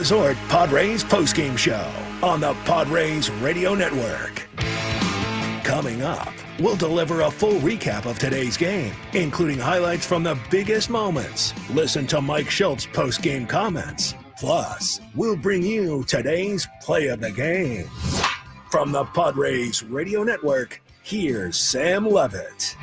Resort Padres Postgame Show on the Padres Radio Network. Coming up, we'll deliver a full recap of today's game, including highlights from the biggest moments. Listen to Mike Shilt's postgame comments. Plus, we'll bring you today's play of the game. From the Padres Radio Network, here's Sam Levitt.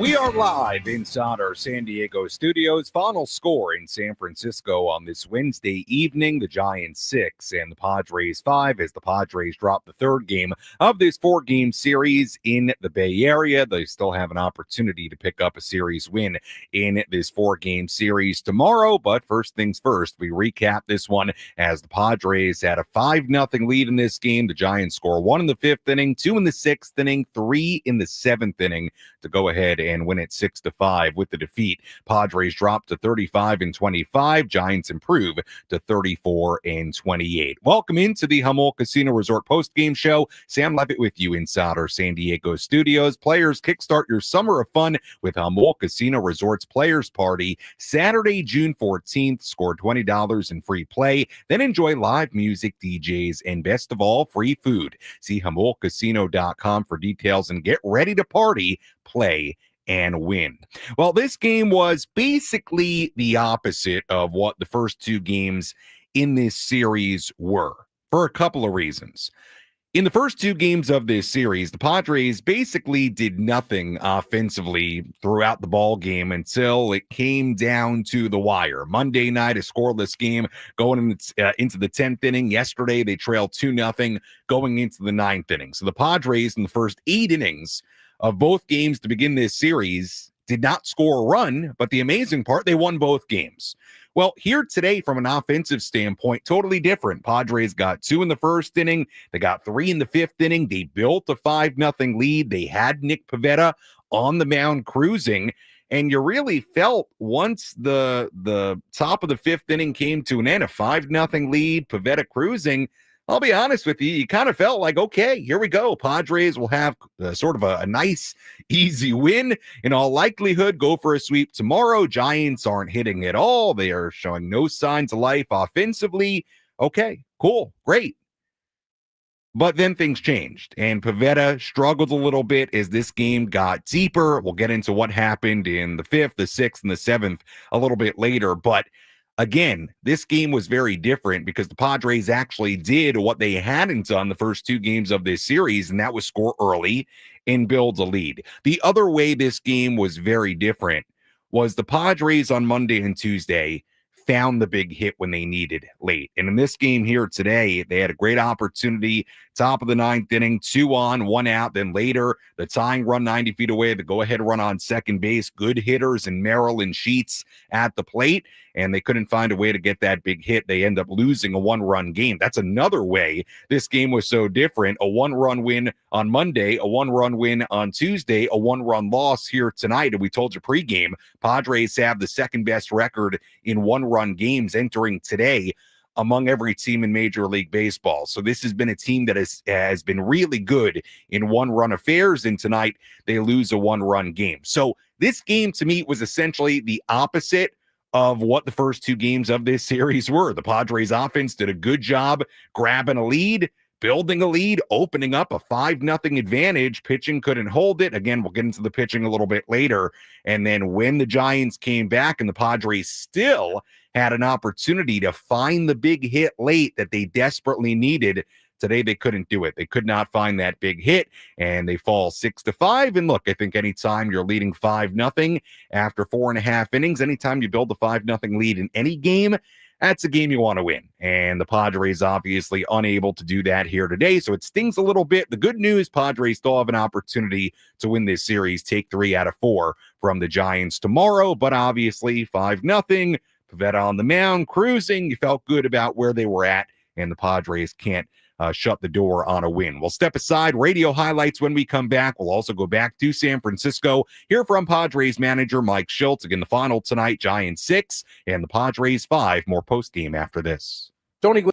We are live inside our San Diego studios. Final score in San Francisco on this Wednesday evening, the Giants 6 and the Padres 5 as the Padres drop the third game of this four-game series in the Bay Area. They still have an opportunity to pick up a series win in this four-game series tomorrow, but first things first, we recap this one as the Padres had a 5-0 lead in this game. The Giants score 1 in the fifth inning, 2 in the sixth inning, 3 in the seventh inning to go ahead and win it 6-5 with the defeat. Padres drop to 35-25. Giants improve to 34-28. Welcome into the Jamul Casino Resort post-game show. Sam Levitt with you inside our San Diego studios. Players, kickstart your summer of fun with Jamul Casino Resort's Players Party Saturday, June 14th. Score $20 in free play. Then enjoy live music, DJs, and best of all, free food. See JamulCasino.com for details and get ready to party, play, and win. Well, this game was basically the opposite of what the first two games in this series were, for a couple of reasons. In the first two games of this series, the Padres basically did nothing offensively throughout the ball game until it came down to the wire. Monday night, a scoreless game going into the 10th inning. Yesterday, they trailed 2-0 going into the 9th inning. So the Padres in the first 8 innings of both games to begin this series did not score a run, but the amazing part, they won both games. Well, here today, from an offensive standpoint, totally different. Padres got 2 in the first inning. They got 3 in the fifth inning. They built a 5-0 lead. They had Nick Pivetta on the mound cruising. And you really felt once the top of the fifth inning came to an end, a 5-0 lead, Pivetta cruising, I'll be honest with you, you kind of felt like, okay, here we go. Padres will have sort of a nice, easy win. In all likelihood, go for a sweep tomorrow. Giants aren't hitting at all. They are showing no signs of life offensively. Okay, cool, great. But then things changed, and Pivetta struggled a little bit as this game got deeper. We'll get into what happened in the fifth, the sixth, and the seventh a little bit later, but again, this game was very different because the Padres actually did what they hadn't done the first two games of this series, and that was score early and build a lead. The other way this game was very different was the Padres on Monday and Tuesday found the big hit when they needed late. And in this game here today, they had a great opportunity, top of the ninth inning, 2 on, 1 out. Then later, the tying run 90 feet away, the go-ahead run on second base, good hitters and Merrill and Sheets at the plate, and they couldn't find a way to get that big hit. They end up losing a 1-run game. That's another way this game was so different. A 1-run win on Monday, a 1-run win on Tuesday, a 1-run loss here tonight. And we told you pregame, Padres have the second best record in 1-run games entering today among every team in Major League Baseball. So this has been a team that has been really good in 1-run affairs, and tonight they lose a 1-run game. So this game to me was essentially the opposite of what the first two games of this series were. The Padres offense did a good job grabbing a lead, building a lead, opening up a 5-0 advantage. Pitching couldn't hold it. Again, we'll get into the pitching a little bit later. And then when the Giants came back and the Padres still had an opportunity to find the big hit late that they desperately needed, today they couldn't do it. They could not find that big hit, and they fall 6-5. And look, I think anytime you're leading 5-0 after 4.5 innings, anytime you build a 5-0 lead in any game, that's a game you want to win. And the Padres obviously unable to do that here today, so it stings a little bit. The good news, Padres still have an opportunity to win this series, take 3 out of 4 from the Giants tomorrow, but obviously 5-0, Pivetta on the mound, cruising. You felt good about where they were at, and the Padres can't shut the door on a win. We'll step aside. Radio highlights when we come back. We'll also go back to San Francisco. Hear from Padres manager Mike Shildt. Again, the final tonight, Giants 6 and the Padres 5. More postgame after this. Tony.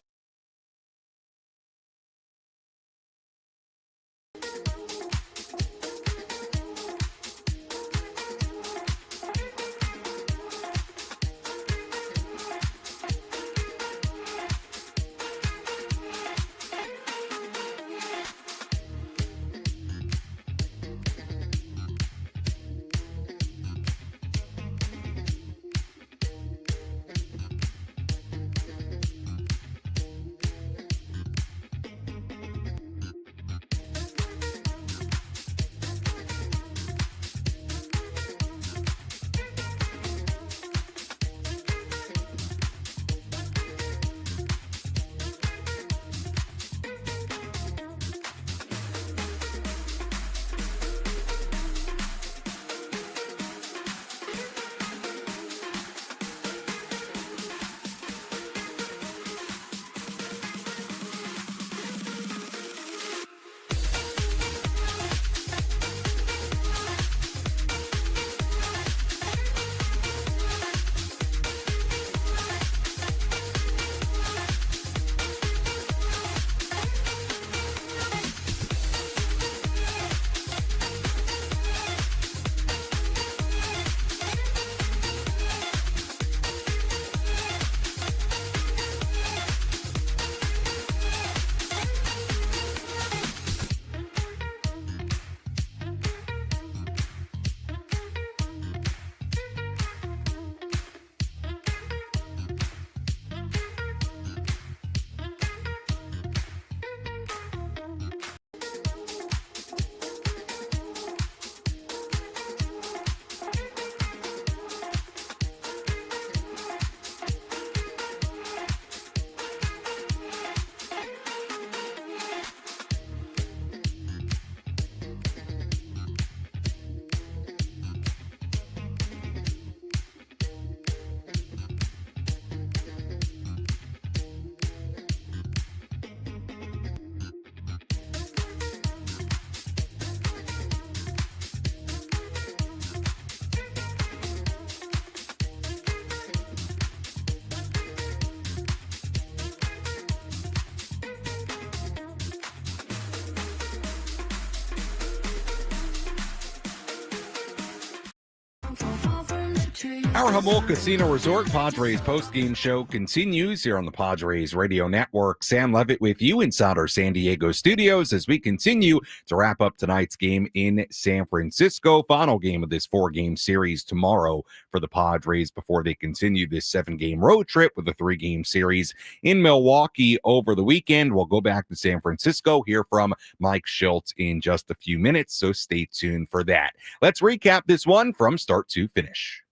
Our Jamul Casino Resort Padres postgame show continues here on the Padres Radio Network. Sam Levitt with you inside our San Diego studios as we continue to wrap up tonight's game in San Francisco. Final game of this 4-game series tomorrow for the Padres before they continue this 7-game road trip with a 3-game series in Milwaukee over the weekend. We'll go back to San Francisco, hear from Mike Shildt in just a few minutes, so stay tuned for that. Let's recap this one from start to finish.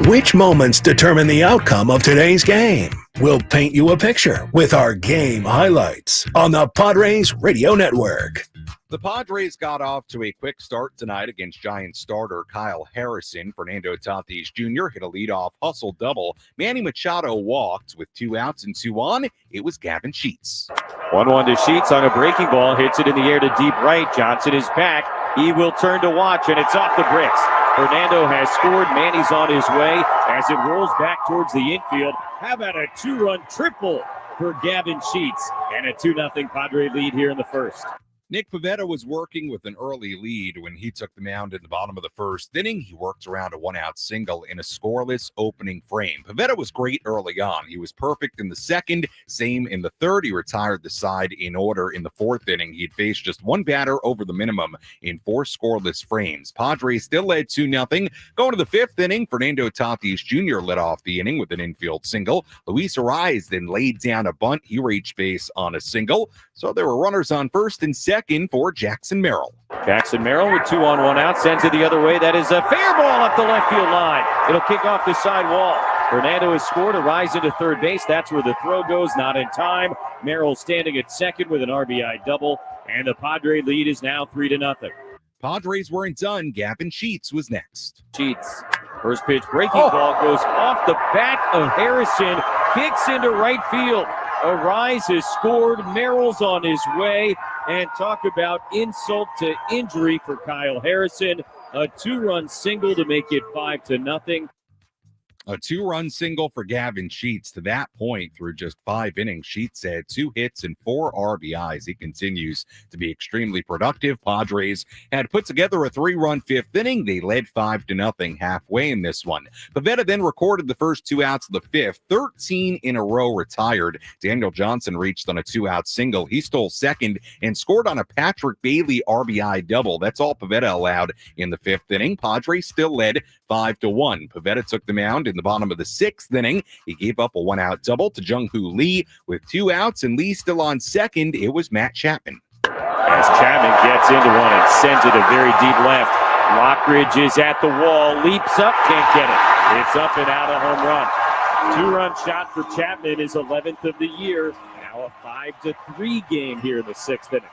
Which moments determine the outcome of today's game? We'll paint you a picture with our game highlights on the Padres Radio Network. The Padres got off to a quick start tonight against Giants starter Kyle Harrison. Fernando Tatis Jr. hit a leadoff hustle double. Manny Machado walked with 2 outs and 2 on. It was Gavin Sheets. 1-1 to Sheets on a breaking ball. Hits it in the air to deep right. Johnson is back. He will turn to watch, and it's off the bricks. Fernando has scored. Manny's on his way as it rolls back towards the infield. How about a 2-run triple for Gavin Sheets and a 2-0 Padre lead here in the first? Nick Pivetta was working with an early lead when he took the mound in the bottom of the first inning. He worked around a 1-out single in a scoreless opening frame. Pivetta was great early on. He was perfect in the second, same in the third. He retired the side in order in the fourth inning. He'd faced just 1 batter over the minimum in 4 scoreless frames. Padres still led 2-0. Going to the 5th inning, Fernando Tatis Jr. led off the inning with an infield single. Luis Ariz then laid down a bunt. He reached base on a single. So there were runners on first and second for Jackson Merrill. Jackson Merrill with 2 on 1 out, sends it the other way. That is a fair ball up the left field line. It'll kick off the side wall. Fernando has scored. Ariz into third base. That's where the throw goes, not in time. Merrill standing at second with an RBI double, and the Padre lead is now 3-0. Padres weren't done. Gavin Sheets was next. Sheets, first pitch breaking ball goes off the back of Harrison, kicks into right field. Ariz has scored. Merrill's on his way. And talk about insult to injury for Kyle Harrison. A 2-run single to make it 5-0. A 2-run single for Gavin Sheets. To that point, through just 5 innings, Sheets had 2 hits and 4 RBIs. He continues to be extremely productive. Padres had put together a 3-run 5th inning. They led 5-0 halfway in this one. Pivetta then recorded the first 2 outs of the 5th. 13 in a row retired. Daniel Johnson reached on a 2-out single. He stole second and scored on a Patrick Bailey RBI double. That's all Pivetta allowed in the 5th inning. Padres still led 5-1. Pivetta took the mound in the bottom of the 6th inning. He gave up a 1-out double to Jung-Hoo Lee with 2 outs, and Lee still on second. It was Matt Chapman. As Chapman gets into one and sends it a very deep left. Lockridge is at the wall, leaps up, can't get it. It's up and out, a home run. 2-run shot for Chapman, his 11th of the year. Now a 5-3 game here in the 6th inning.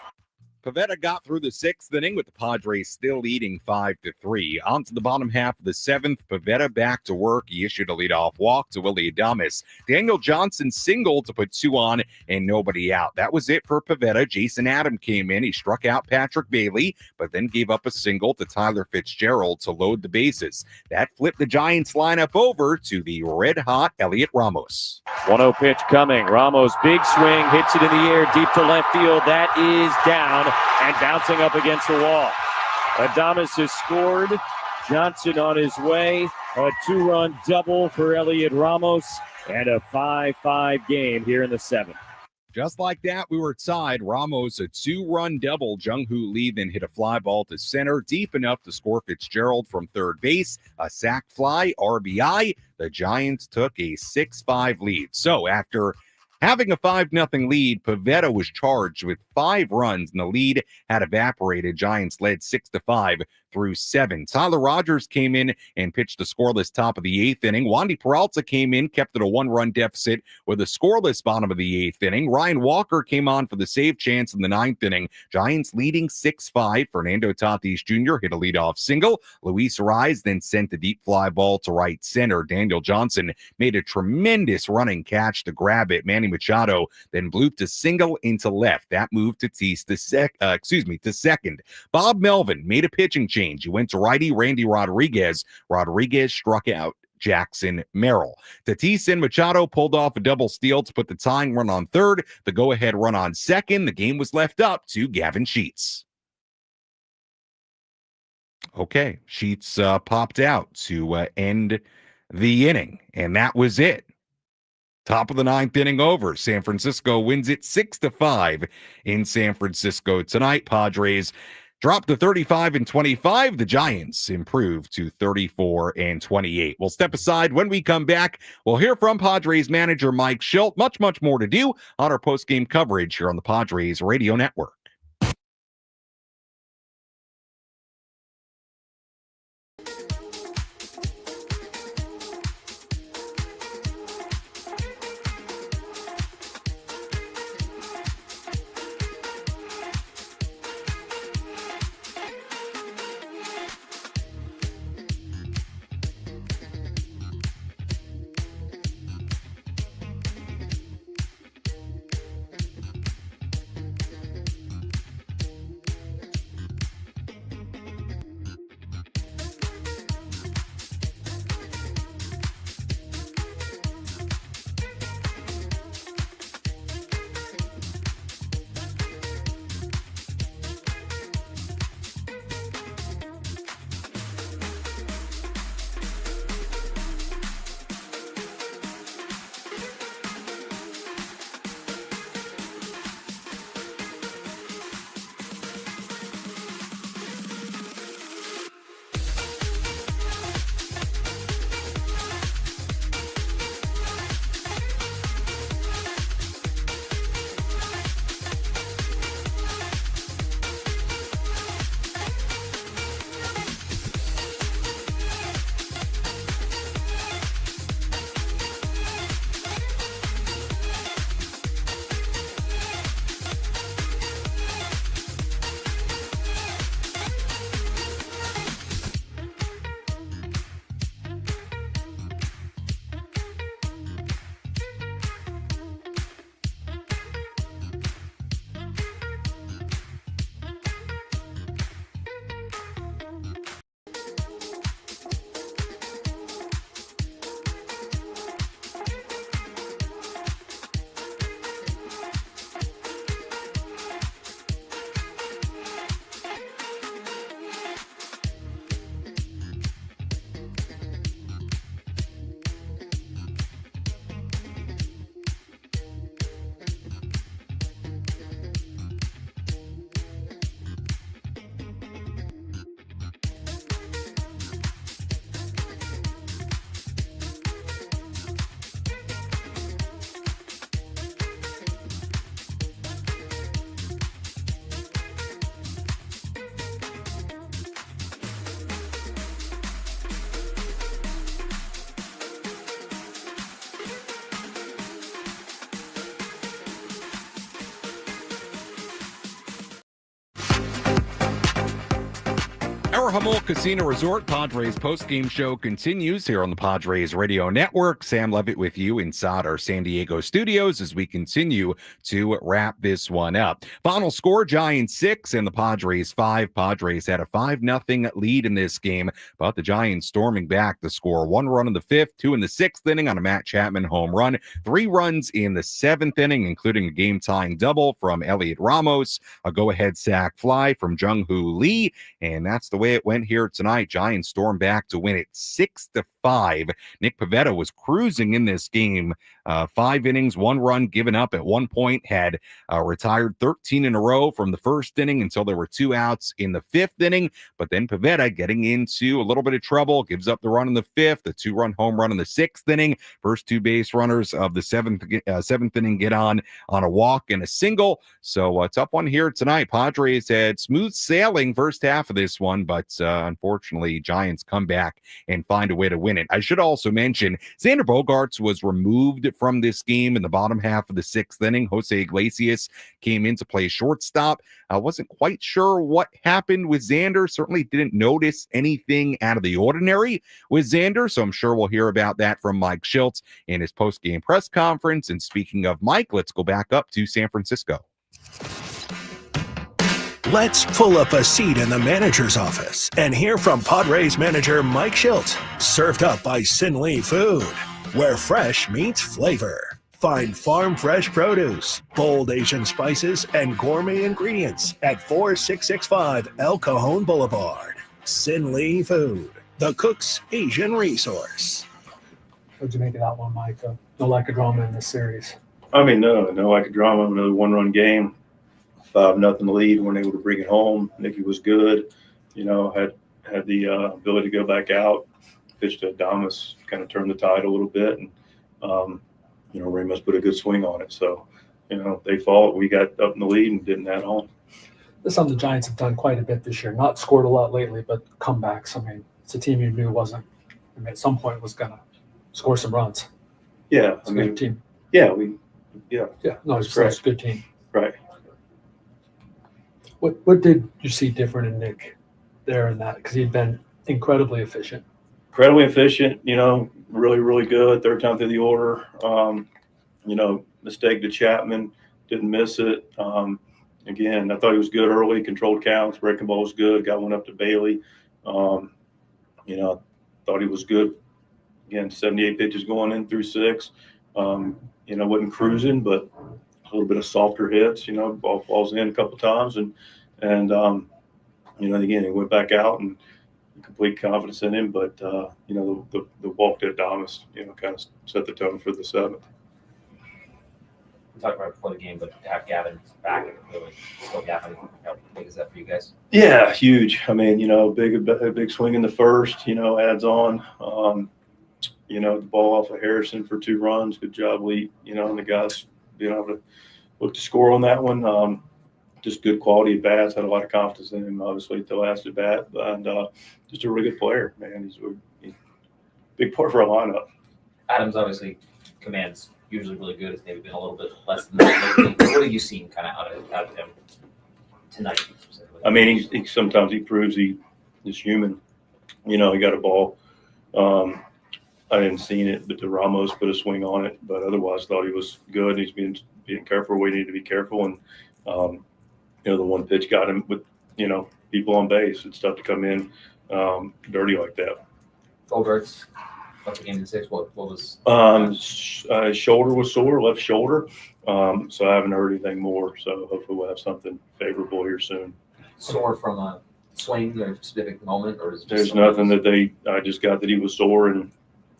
Pivetta got through the 6th inning with the Padres still leading 5-3. On to the bottom half of the 7th, Pivetta back to work. He issued a leadoff walk to Willie Adames. Daniel Johnson singled to put 2 on and nobody out. That was it for Pivetta. Jason Adam came in. He struck out Patrick Bailey, but then gave up a single to Tyler Fitzgerald to load the bases. That flipped the Giants lineup over to the red-hot Elliot Ramos. 1-0 pitch coming. Ramos, big swing, hits it in the air, deep to left field. That is down and bouncing up against the wall. Adames has scored. Johnson on his way. A 2-run double for Elliot Ramos and a 5-5 game here in the 7th. Just like that, we were tied. Ramos, a 2-run double. Jung-Hoo Lee then hit a fly ball to center, deep enough to score Fitzgerald from third base. A sac fly, RBI. The Giants took a 6-5 lead. So after having a 5-0 lead, Pivetta was charged with 5 runs, and the lead had evaporated. Giants led 6-5 through 7. Tyler Rogers came in and pitched a scoreless top of the 8th inning. Wandy Peralta came in, kept it a 1-run deficit with a scoreless bottom of the 8th inning. Ryan Walker came on for the save chance in the 9th inning. Giants leading 6-5. Fernando Tatis Jr. hit a leadoff single. Luis Ariz then sent the deep fly ball to right center. Daniel Johnson made a tremendous running catch to grab it. Manny Machado then blooped a single into left. That moved Tatis to second. Bob Melvin made a pitching change. He went to righty Randy Rodriguez. Rodriguez struck out Jackson Merrill. Tatis and Machado pulled off a double steal to put the tying run on third, the go-ahead run on second. The game was left up to Gavin Sheets. Okay, Sheets popped out to end the inning, and that was it. Top of the ninth inning over. San Francisco wins it 6-5 in San Francisco tonight. Padres dropped to 35-25. The Giants improved to 34-28. We'll step aside. When we come back, we'll hear from Padres manager Mike Shildt. Much more to do on our post-game coverage here on the Padres Radio Network. Our Jamul Casino Resort Padres postgame show continues here on the Padres Radio Network. Sam Levitt with you inside our San Diego studios as we continue to wrap this one up. Final score, Giants 6 and the Padres 5. Padres had a 5-0 lead in this game, but the Giants storming back to score 1 run in the 5th, 2 in the 6th inning on a Matt Chapman home run, 3 runs in the 7th inning, including a game-tying double from Elliot Ramos, a go-ahead sac fly from Jung-Hoo Lee, and that's the way it went here tonight. Giants storm back to win it 6-5. Nick Pivetta was cruising in this game. 5 innings, 1 run given up at one point, had retired 13 in a row from the first inning until there were 2 outs in the 5th inning. But then Pivetta getting into a little bit of trouble, gives up the run in the 5th, a 2-run home run in the 6th inning. First 2 base runners of the 7th inning get on a walk and a single. So a tough one here tonight. Padres had smooth sailing first half of this one, but unfortunately, Giants come back and find a way to win it. I should also mention Xander Bogaerts was removed from this game in the bottom half of the 6th inning. Jose Iglesias came in to play shortstop. I wasn't quite sure what happened with Xander. Certainly didn't notice anything out of the ordinary with Xander, so I'm sure we'll hear about that from Mike Shildt in his post-game press conference. And speaking of Mike, let's go back up to San Francisco. Let's pull up a seat in the manager's office and hear from Padres manager Mike Shildt. Served up by Sin Lee Food, where fresh meets flavor. Find farm fresh produce, bold Asian spices, and gourmet ingredients at 4665 El Cajon Boulevard. Sin Lee Food, the cook's Asian resource. What'd you make of that one, Mike? No lack of drama in this series. I mean, no lack of drama. Another one-run game, 5-0 lead. Weren't able to bring it home. Nicky was good. Had the ability to go back out. Pitched to Adames, kind of turned the tide a little bit, and Ramos put a good swing on it. So, they fought. We got up in the lead and didn't add on. This is something the Giants have done quite a bit this year. Not scored a lot lately, but comebacks. I mean, it's a team you knew wasn't. I mean, at some point was gonna score some runs. Yeah, It's a good team. Yeah, Yeah, no, it's correct. a good team. Right. What did you see different in Nick there in that? Because he'd been incredibly efficient. Incredibly efficient, really, really good. Third time through the order. Mistake to Chapman, didn't miss it. Again, I thought he was good early, controlled counts, breaking ball was good, got one up to Bailey. Thought he was good. Again, 78 pitches going in through 6. Wasn't cruising, but a little bit of softer hits. Ball falls in a couple times, and again, he went back out and complete confidence in him. But the walk to Adames, kind of set the tone for the 7th. We talked about it before the game, but to have Gavin back and really still Gavin, how big is that for you guys? Yeah, huge. I mean, big swing in the first. Adds on. The ball off of Harrison for 2 runs. Good job, Lee. And the guys being able to look to score on that one. Just good quality at bats. Had a lot of confidence in him, obviously, at the last at bat. And just a really good player, man. He's a big part of our lineup. Adams obviously commands usually really good. It's maybe been a little bit less than that lately. What have you seen kind of out of him tonight specifically? I mean, he sometimes he proves he is human. He got a ball. I didn't see it, but Ramos put a swing on it. But otherwise, thought he was good. He's being careful where he needed to be careful. And, the one pitch got him with, people on base. It's tough to come in dirty like that. Bogarts, left the game in 6. What was shoulder was sore, left shoulder. So I haven't heard anything more. So hopefully we'll have something favorable here soon. sore from a swing or a specific moment, or is it just There's nothing that I just got that he was sore and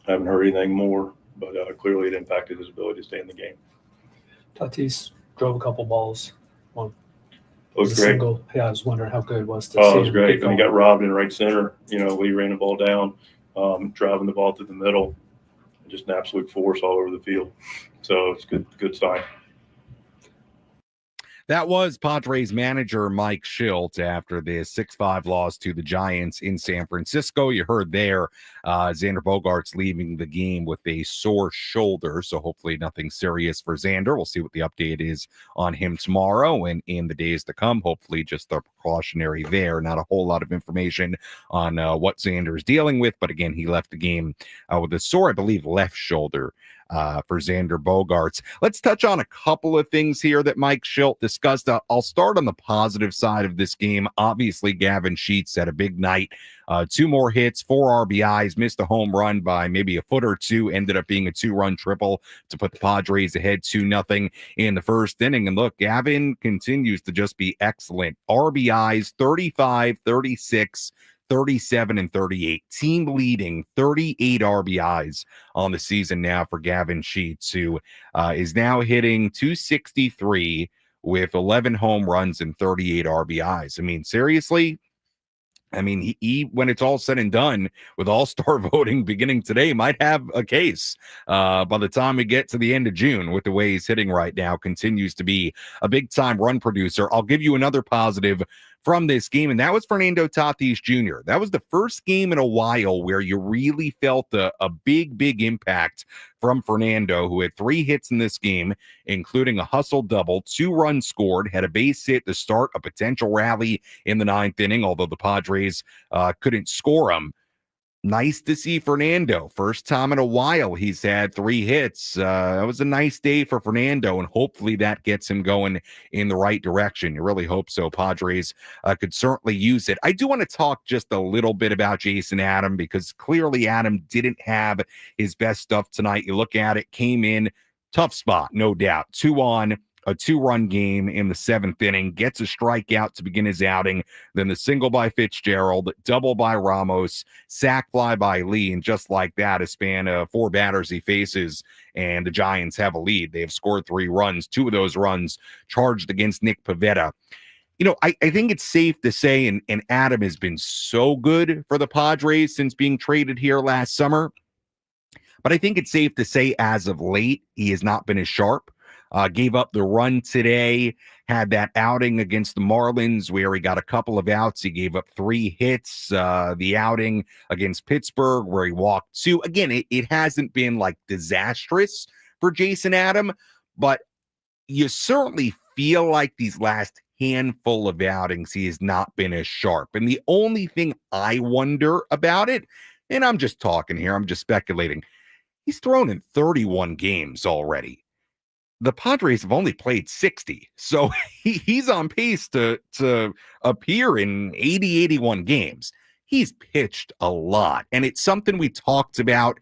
haven't heard anything more, but clearly it impacted his ability to stay in the game. Tatis drove a couple balls. One It was a great. single. Yeah, I was wondering how good it was to see Oh, it was him great. get And he going. got robbed in right center. Lee ran the ball down, driving the ball through the middle. Just an absolute force all over the field. So it's good sign. That was Padres manager Mike Shildt after the 6-5 loss to the Giants in San Francisco. You heard there, Xander Bogaerts leaving the game with a sore shoulder, so hopefully nothing serious for Xander. We'll see what the update is on him tomorrow and in the days to come. Hopefully just the precautionary there. Not a whole lot of information on what Xander is dealing with, but again, he left the game with a sore, I believe, left shoulder. For Xander Bogaerts. Let's touch on a couple of things here that Mike Shildt discussed. I'll start on the positive side of this game. Obviously, Gavin Sheets had a big night. 2 more hits, 4 RBIs, missed a home run by maybe a foot or two, ended up being a 2-run triple to put the Padres ahead 2-0 in the first inning. And look, Gavin continues to just be excellent. RBIs, 35, 36, 37 and 38, team leading 38 RBIs on the season now for Gavin Sheets, who is now hitting 263 with 11 home runs and 38 RBIs. I mean, seriously, he when it's all said and done with all-star voting beginning today, might have a case by the time we get to the end of June with the way he's hitting right now. Continues to be a big-time run producer. I'll give you another positive from this game, and that was Fernando Tatis Jr. That was the first game in a while where you really felt a big impact from Fernando, who had 3 hits in this game, including a hustle double, 2 runs scored, had a base hit to start a potential rally in the 9th inning, although the Padres couldn't score him. Nice to see Fernando. First time in a while he's had 3 hits. That was a nice day for Fernando, and hopefully that gets him going in the right direction. You really hope so. Padres could certainly use it. I do want to talk just a little bit about Jason Adam, because clearly Adam didn't have his best stuff tonight. You look at it, came in, tough spot, no doubt. 2 on, a 2-run game in the 7th inning, gets a strikeout to begin his outing, then the single by Fitzgerald, double by Ramos, sac fly by Lee, and just like that, a span of 4 batters he faces, and the Giants have a lead. They have scored 3 runs, 2 of those runs charged against Nick Pivetta. I think it's safe to say, and Adam has been so good for the Padres since being traded here last summer, but I think it's safe to say as of late, he has not been as sharp. Gave up the run today, had that outing against the Marlins where he got a couple of outs. He gave up 3 hits. The outing against Pittsburgh where he walked 2. Again, it hasn't been like disastrous for Jason Adam, but you certainly feel like these last handful of outings he has not been as sharp. And the only thing I wonder about it, and I'm just talking here, I'm just speculating, he's thrown in 31 games already. The Padres have only played 60, so he's on pace to appear in 80, 81 games. He's pitched a lot, and it's something we talked about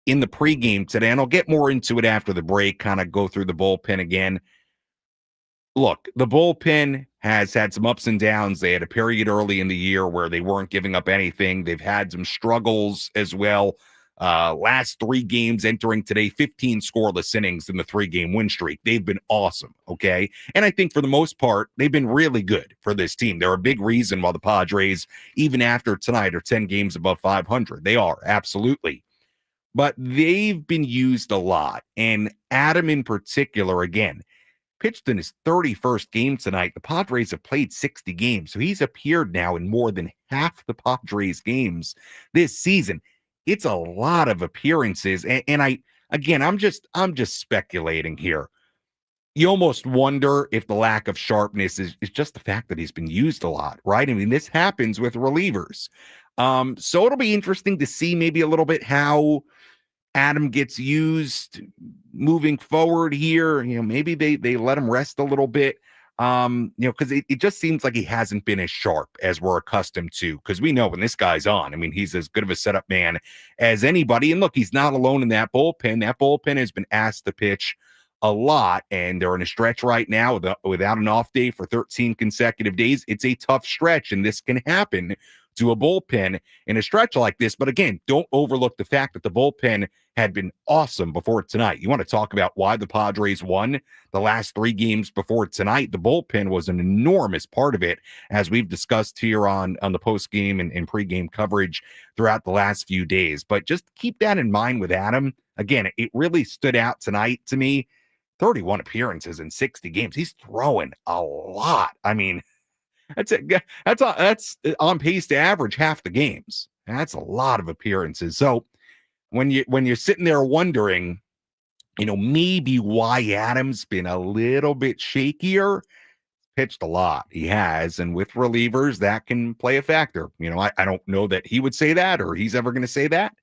in the pregame today, and I'll get more into it after the break, kind of go through the bullpen again. Look, the bullpen has had some ups and downs. They had a period early in the year where they weren't giving up anything. They've had some struggles as well. Last 3 games entering today, 15 scoreless innings in the 3-game win streak. They've been awesome, okay? And I think for the most part, they've been really good for this team. They're a big reason why the Padres, even after tonight, are 10 games above 500. They are, absolutely. But they've been used a lot. And Adam in particular, again, pitched in his 31st game tonight. The Padres have played 60 games, so he's appeared now in more than half the Padres games this season. It's a lot of appearances, and I'm just speculating here. You almost wonder if the lack of sharpness is just the fact that he's been used a lot, right? I mean, this happens with relievers. So it'll be interesting to see maybe a little bit how Adam gets used moving forward here. Maybe they let him rest a little bit. Because it just seems like he hasn't been as sharp as we're accustomed to, because we know when this guy's on, I mean, he's as good of a setup man as anybody. And look, he's not alone in that bullpen. That bullpen has been asked to pitch a lot, and they're in a stretch right now without an off day for 13 consecutive days. It's a tough stretch, and this can happen to a bullpen in a stretch like this. But again, don't overlook the fact that the bullpen had been awesome before tonight. You want to talk about why the Padres won the last 3 games before tonight? The bullpen was an enormous part of it, as we've discussed here on the post-game and pre-game coverage throughout the last few days. But just keep that in mind with Adam. Again, it really stood out tonight to me. 31 appearances in 60 games. He's throwing a lot. I mean, that's on pace to average half the games. That's a lot of appearances. So when you're sitting there wondering, maybe why Adam's been a little bit shakier, pitched a lot. He has, and with relievers, that can play a factor. I don't know that he would say that or he's ever going to say that.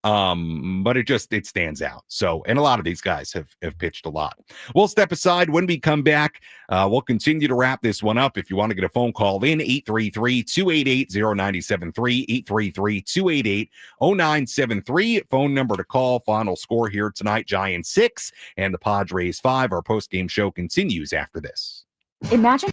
But it stands out. So, and a lot of these guys have pitched a lot. We'll step aside. When we come back, we'll continue to wrap this one up. If you want to get a phone call in, 833-288-0973, 833-288-0973, phone number to call. Final score here tonight, Giants 6 and the Padres 5. Our post-game show continues after this. Imagine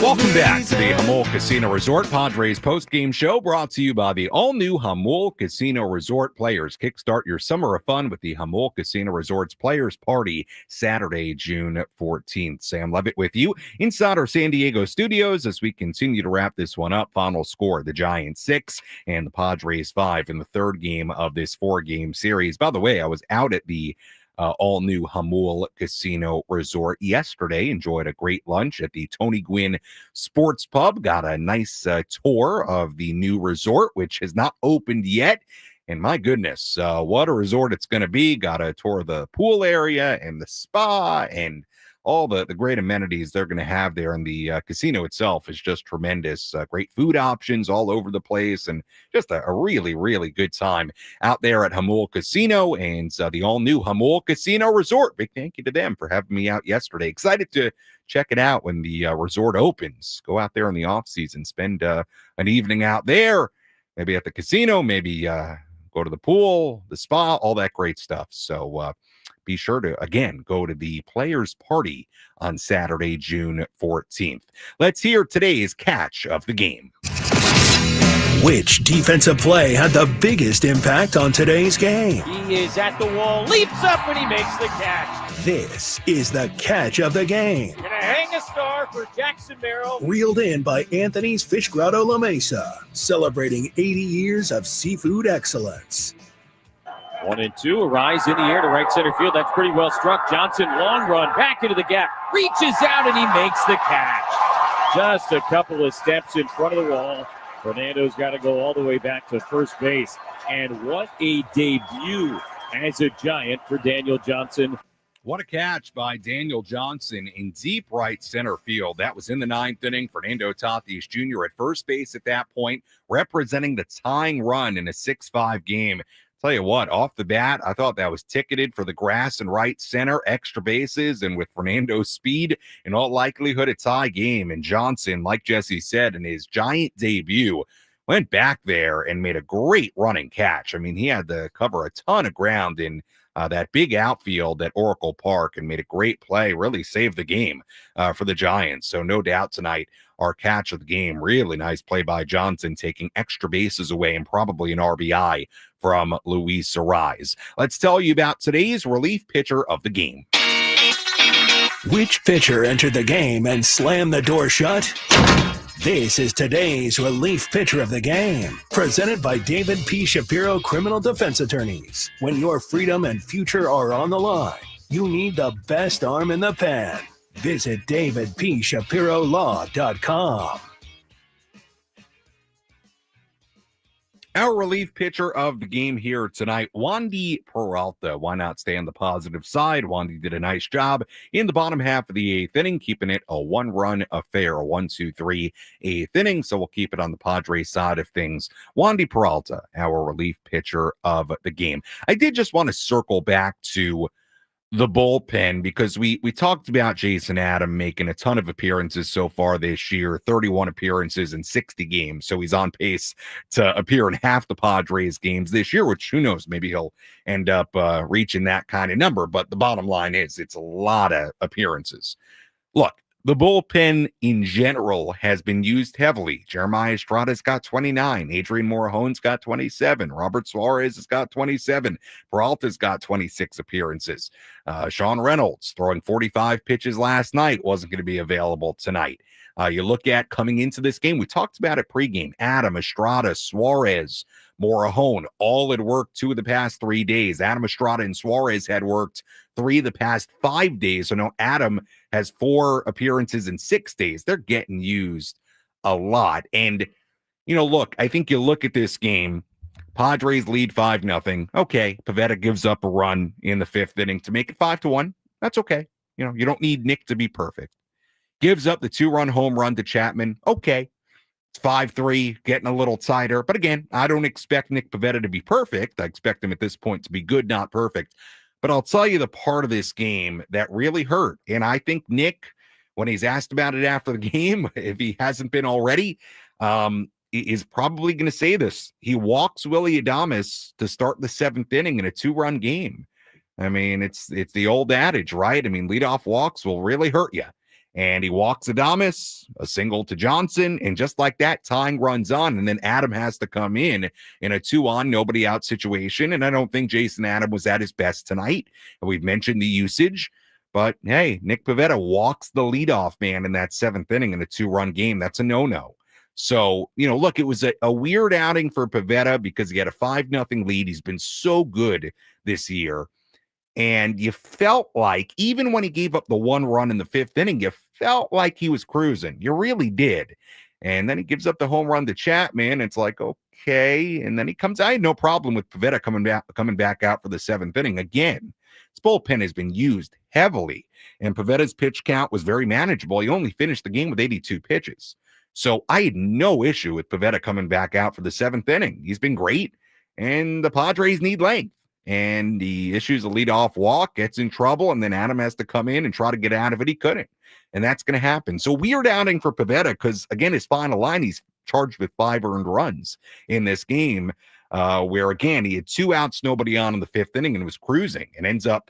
Welcome back to the Jamul Casino Resort Padres postgame show, brought to you by the all-new Jamul Casino Resort. Players, kickstart your summer of fun with the Jamul Casino Resort's Players Party, Saturday, June 14th. Sam Levitt with you inside our San Diego studios as we continue to wrap this one up. Final score, the Giants 6 and the Padres 5 in the third game of this four-game series. By the way, I was out at the all-new Jamul Casino Resort yesterday. Enjoyed a great lunch at the Tony Gwynn Sports Pub. Got a nice tour of the new resort, which has not opened yet. And my goodness, what a resort it's going to be. Got a tour of the pool area and the spa and all the great amenities they're going to have there. And the casino itself is just tremendous. Great food options all over the place, and just a really, really good time out there at Jamul Casino and the all-new Jamul Casino Resort. Big thank you to them for having me out yesterday. Excited to check it out when the resort opens. Go out there in the off-season, spend an evening out there, maybe at the casino, maybe go to the pool, the spa, all that great stuff. So be sure to, again, go to the Players Party on Saturday, June 14th. Let's hear today's catch of the game. Which defensive play had the biggest impact on today's game? He is at the wall, leaps up, and he makes the catch. This is the catch of the game. Gonna hang a star for Jackson Merrill. Reeled in by Anthony's Fish Grotto La Mesa, celebrating 80 years of seafood excellence. 1-2, a rise in the air to right center field. That's pretty well struck. Johnson, long run, back into the gap, reaches out, and he makes the catch. Just a couple of steps in front of the wall. Fernando's got to go all the way back to first base. And what a debut as a Giant for Daniel Johnson. What a catch by Daniel Johnson in deep right center field. That was in the ninth inning. Fernando Tatis Jr. at first base at that point, representing the tying run in a 6-5 game. Tell you what, off the bat, I thought that was ticketed for the grass and right center, extra bases, and with Fernando's speed, in all likelihood, a tie game. And Johnson, like Jesse said, in his Giant debut, went back there and made a great running catch. I mean, he had to cover a ton of ground in that big outfield at Oracle Park and made a great play, really saved the game for the Giants. So no doubt tonight, our catch of the game. Really nice play by Johnson, taking extra bases away and probably an RBI from Luis Arise. Let's tell you about today's relief pitcher of the game. Which pitcher entered the game and slammed the door shut? This is today's relief pitcher of the game, presented by David P. Shapiro Criminal Defense Attorneys. When your freedom and future are on the line, you need the best arm in the pen. Visit davidpshapirolaw.com. Our relief pitcher of the game here tonight, Wandy Peralta. Why not stay on the positive side? Wandy did a nice job in the bottom half of the eighth inning, keeping it a one-run affair, a 1-2-3 eighth inning. So we'll keep it on the Padres side of things. Wandy Peralta, our relief pitcher of the game. I did just want to circle back to the bullpen because we talked about Jason Adam making a ton of appearances so far this year, 31 appearances in 60 games. So he's on pace to appear in half the Padres games this year, which who knows, maybe he'll end up reaching that kind of number. But the bottom line is it's a lot of appearances. Look, the bullpen in general has been used heavily. Jeremiah Estrada's got 29. Adrian Morejon's got 27. Robert Suarez has got 27. Peralta's got 26 appearances. Sean Reynolds throwing 45 pitches last night wasn't going to be available tonight. You look at coming into this game, we talked about it pregame. Adam, Estrada, Suarez, Morejon all had worked 2 of the past 3 days. Adam, Estrada, and Suarez had worked 3 of the past 5 days. So now Adam has 4 appearances in 6 days. They're getting used a lot. And, you know, look, I think you look at this game, Padres lead 5-0. Okay, Pivetta gives up a run in the 5th inning to make it 5-1. That's okay. You know, you don't need Nick to be perfect. Gives up the 2-run home run to Chapman. Okay. It's 5-3, getting a little tighter. But again, I don't expect Nick Pivetta to be perfect. I expect him at this point to be good, not perfect. But I'll tell you the part of this game that really hurt. And I think Nick, when he's asked about it after the game, if he hasn't been already, is probably going to say this. He walks Willy Adames to start the 7th inning in a 2-run game. I mean, it's the old adage, right? I mean, leadoff walks will really hurt you. And he walks Adames, a single to Johnson, and just like that, tying runs on. And then Adam has to come in a 2-on, nobody out situation. And I don't think Jason Adam was at his best tonight. And we've mentioned the usage. But hey, Nick Pivetta walks the leadoff man in that 7th inning in a 2-run game. That's a no-no. So, look, it was a weird outing for Pivetta because he had a 5-0 lead. He's been so good this year. And you felt like, even when he gave up the 1 run in the 5th inning, you felt like he was cruising. You really did. And then he gives up the home run to Chapman. It's like, okay. And then he comes. I had no problem with Pivetta coming back out for the 7th inning again. His bullpen has been used heavily, and Pivetta's pitch count was very manageable. He only finished the game with 82 pitches. So I had no issue with Pivetta coming back out for the 7th inning. He's been great, and the Padres need length. And he issues a leadoff walk, gets in trouble, and then Adam has to come in and try to get out of it. He couldn't, and that's going to happen. So weird outing for Pivetta because, again, his final line, he's charged with 5 earned runs in this game, where, again, he had 2 outs, nobody on in the 5th inning, and was cruising and ends up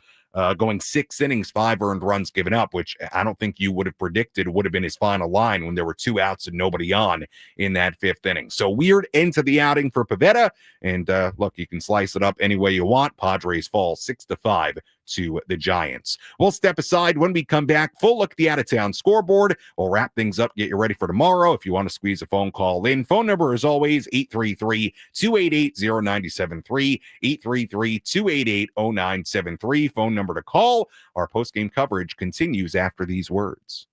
going 6 innings, 5 earned runs given up, which I don't think you would have predicted would have been his final line when there were 2 outs and nobody on in that 5th inning. So weird end to the outing for Pivetta. And look, you can slice it up any way you want. Padres fall 6-5 to the Giants. We'll step aside when we come back. Full look at the out-of-town scoreboard. We'll wrap things up, get you ready for tomorrow. If you want to squeeze a phone call in, phone number is always 833-288-0973, 833-288-0973. Phone number to call. Our post-game coverage continues after these words.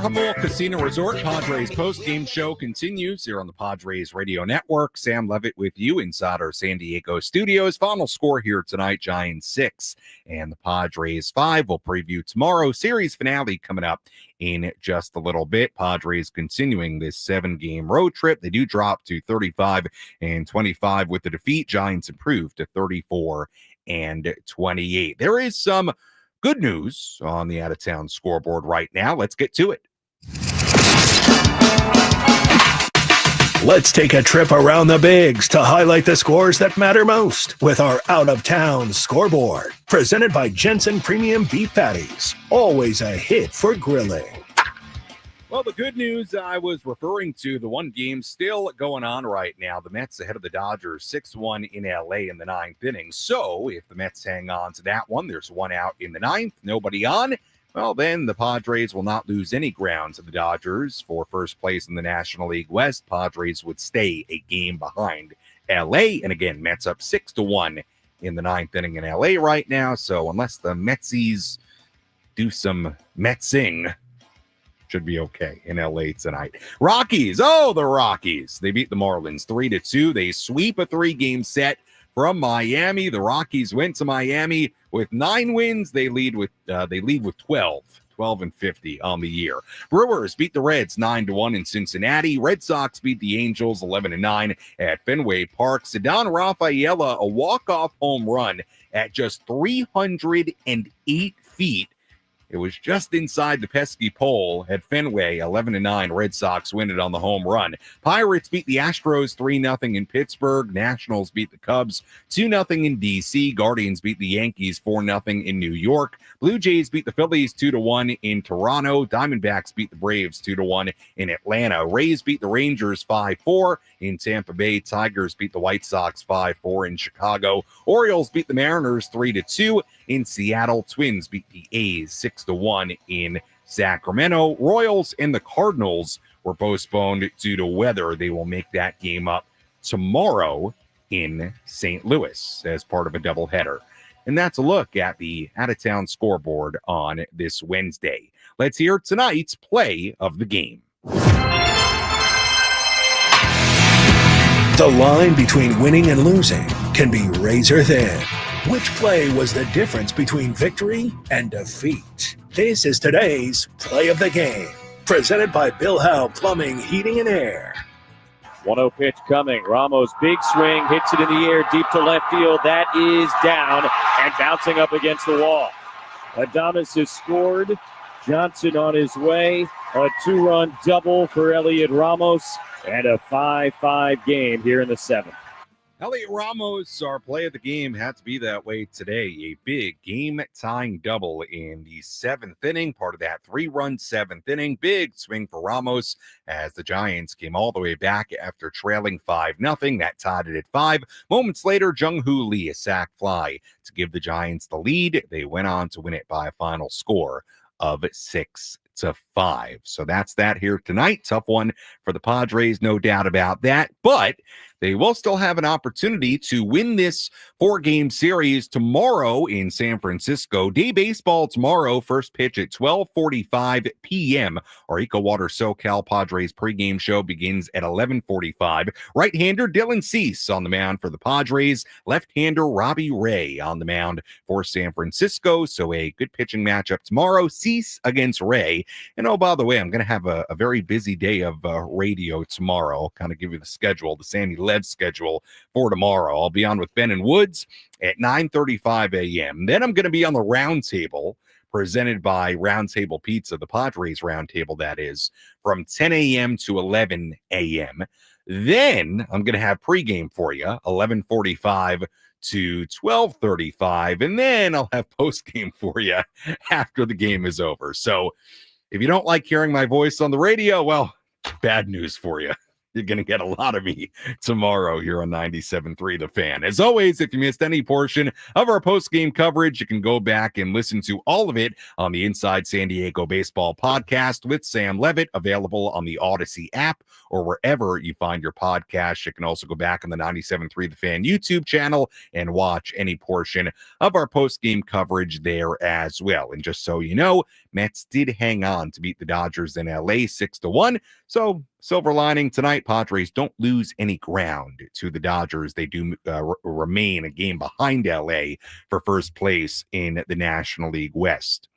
Jamul Casino Resort, Padres postgame show continues here on the Padres Radio Network. Sam Levitt with you inside our San Diego studios. Final score here tonight, Giants 6 and the Padres 5. We'll preview tomorrow's series finale coming up in just a little bit. Padres continuing this 7-game road trip. They do drop to 35-25 with the defeat. Giants improved to 34-28. There is some good news on the out-of-town scoreboard right now. Let's get to it. Let's take a trip around the bigs to highlight the scores that matter most with our out-of-town scoreboard. Presented by Jensen Premium Beef Patties. Always a hit for grilling. Well, the good news I was referring to, the one game still going on right now. The Mets ahead of the Dodgers 6-1 in LA in the 9th inning. So if the Mets hang on to that one, there's one out in the 9th, nobody on. Well, then the Padres will not lose any ground to the Dodgers for first place in the National League West. Padres would stay a game behind LA. And again, Mets up 6-1 in the 9th inning in LA right now. So unless the Metsies do some Metsing, should be okay in LA tonight. Rockies. Oh, the Rockies. They beat the Marlins 3-2. They sweep a 3-game set from Miami. The Rockies went to Miami with 9 wins. They lead with 12-50 on the year. Brewers beat the Reds 9-1 in Cincinnati. Red Sox beat the Angels 11-9 at Fenway Park. Ceddanne Rafaela, a walk-off home run at just 308 feet. It was just inside the pesky pole at Fenway. 11-9. Red Sox win it on the home run. Pirates beat the Astros 3-0 in Pittsburgh. Nationals beat the Cubs 2-0 in D.C. Guardians beat the Yankees 4-0 in New York. Blue Jays beat the Phillies 2-1 in Toronto. Diamondbacks beat the Braves 2-1 in Atlanta. Rays beat the Rangers 5-4 in Tampa Bay. Tigers beat the White Sox 5-4 in Chicago. Orioles beat the Mariners 3-2 in Seattle. Twins beat the A's 6-1 in Sacramento. Royals and the Cardinals were postponed due to weather. They will make that game up tomorrow in St. Louis as part of a doubleheader. And that's a look at the out-of-town scoreboard on this Wednesday. Let's hear tonight's play of the game. The line between winning and losing can be razor thin. Which play was the difference between victory and defeat? This is today's Play of the Game, presented by Bill Howe Plumbing, Heating, and Air. 1-0 pitch coming. Ramos, big swing, hits it in the air, deep to left field. That is down and bouncing up against the wall. Adames has scored. Johnson on his way. A 2-run double for Elliot Ramos. And a 5-5 game here in the 7th. Elliot Ramos, our play of the game, had to be that way today. A big game-tying double in the 7th inning, part of that 3-run 7th inning. Big swing for Ramos as the Giants came all the way back after trailing 5-0. That tied it at 5. Moments later, Jung-Hoo Lee, a sac fly to give the Giants the lead. They went on to win it by a final score of 6-5. So that's that here tonight. Tough one for the Padres, no doubt about that. But they will still have an opportunity to win this 4-game series tomorrow in San Francisco. Day baseball tomorrow, first pitch at 12:45 p.m. Our EcoWater SoCal Padres pregame show begins at 11:45. Right-hander Dylan Cease on the mound for the Padres. Left-hander Robbie Ray on the mound for San Francisco. So a good pitching matchup tomorrow. Cease against Ray. And oh, by the way, I'm going to have a very busy day of radio tomorrow. I'll kind of give you the schedule, the Sammy Lev schedule for tomorrow. I'll be on with Ben and Woods at 9:35 a.m. Then I'm going to be on the roundtable presented by Roundtable Pizza, the Padres roundtable, that is, from 10 a.m. to 11 a.m. Then I'm going to have pregame for you, 11:45 to 12:35, and then I'll have postgame for you after the game is over. So if you don't like hearing my voice on the radio, well, bad news for you. You're going to get a lot of me tomorrow here on 97.3 The Fan. As always, if you missed any portion of our post-game coverage, you can go back and listen to all of it on the Inside San Diego Baseball podcast with Sam Levitt, available on the Odyssey app or wherever you find your podcast. You can also go back on the 97.3 The Fan YouTube channel and watch any portion of our post-game coverage there as well. And just so you know, Mets did hang on to beat the Dodgers in LA 6-1. So silver lining tonight, Padres don't lose any ground to the Dodgers. They do remain a game behind LA for first place in the National League West.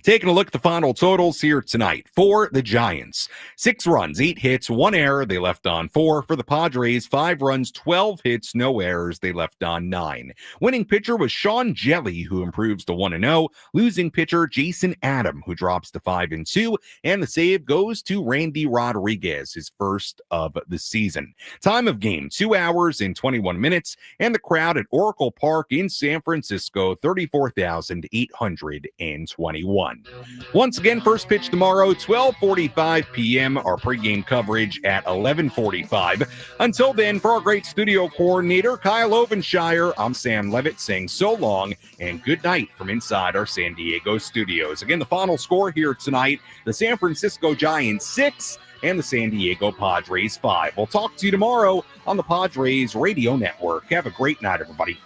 Taking a look at the final totals here tonight for the Giants. 6 runs, 8 hits, 1 error. They left on 4. For the Padres, 5 runs, 12 hits, no errors. They left on 9. Winning pitcher was Sean Jelly, who improves to 1-0. Losing pitcher Jason Adam, who drops to 5-2. And the save goes to Randy Rodriguez, his first of the season. Time of game, 2 hours and 21 minutes. And the crowd at Oracle Park in San Francisco, 34,821. Once again, first pitch tomorrow, 12:45 p.m. Our pregame coverage at 11:45. Until then, for our great studio coordinator, Kyle Ovenshire, I'm Sam Levitt saying so long and good night from inside our San Diego studios. Again, the final score here tonight, the San Francisco Giants 6 and the San Diego Padres 5. We'll talk to you tomorrow on the Padres Radio Network. Have a great night, everybody.